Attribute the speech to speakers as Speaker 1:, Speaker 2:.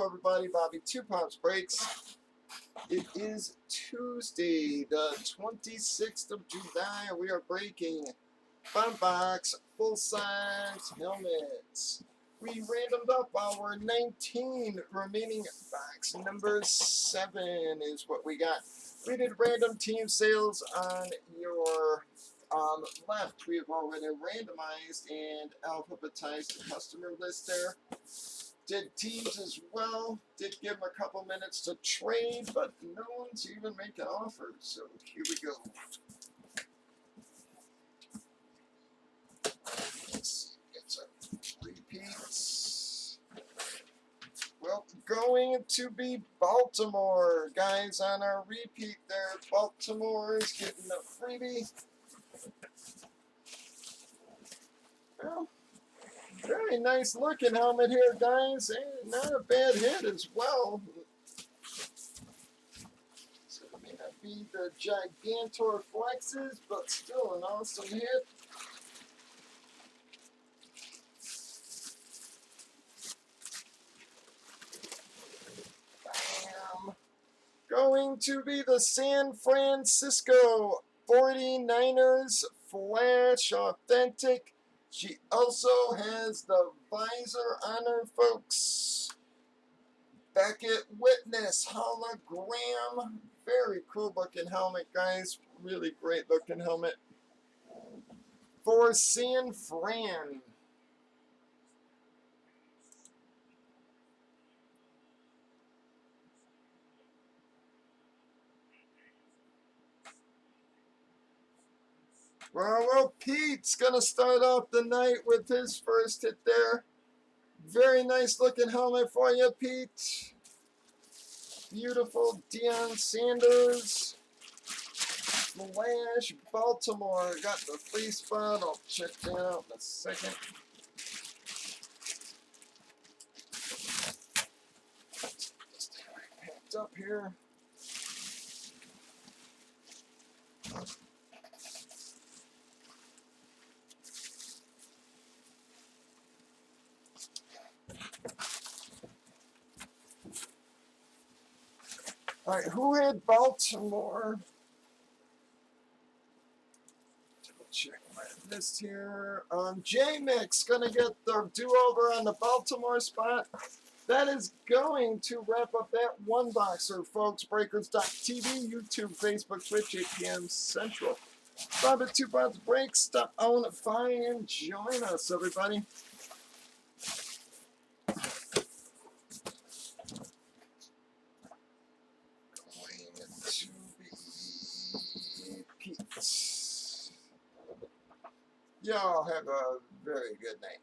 Speaker 1: everybody, Bobby 2 Pounds Breaks. It is Tuesday, the 26th of July. We are breaking 5 box full-size helmets. We randomed up our 19 remaining box. Number 7 is what we got. We did random team sales on your left. We have already randomized and alphabetized the customer list there. Did teams as well. Did give them a couple minutes to trade, but no one's even making offers. So here we go. Let's see, get some repeats. Well, going to be Baltimore, guys, on our repeat there. Baltimore is getting a freebie. Well, very nice looking helmet here, guys, and not a bad hit as well. So it may not be the Gigantor Flexes, but still an awesome hit. Bam. Going to be the San Francisco 49ers Flash Authentic. She also has the visor on her, folks. Beckett Witness hologram. Very cool looking helmet, guys. Really great looking helmet. For San Fran. Well, Pete's going to start off the night with his first hit there. Very nice looking helmet for you, Pete. Beautiful Deion Sanders. Flash Baltimore. Got the free spot. I'll check that out in a second. Just packed up here. All right, who had Baltimore? Double check my list here. J-Mix gonna get the do-over on the Baltimore spot. That is going to wrap up that one boxer, folks. Breakers.tv, YouTube, Facebook, Twitch, 8 p.m. Central. Bob at 2 Pounds Breaks. Stop, own, buy, and join us, everybody. Y'all have a very good night.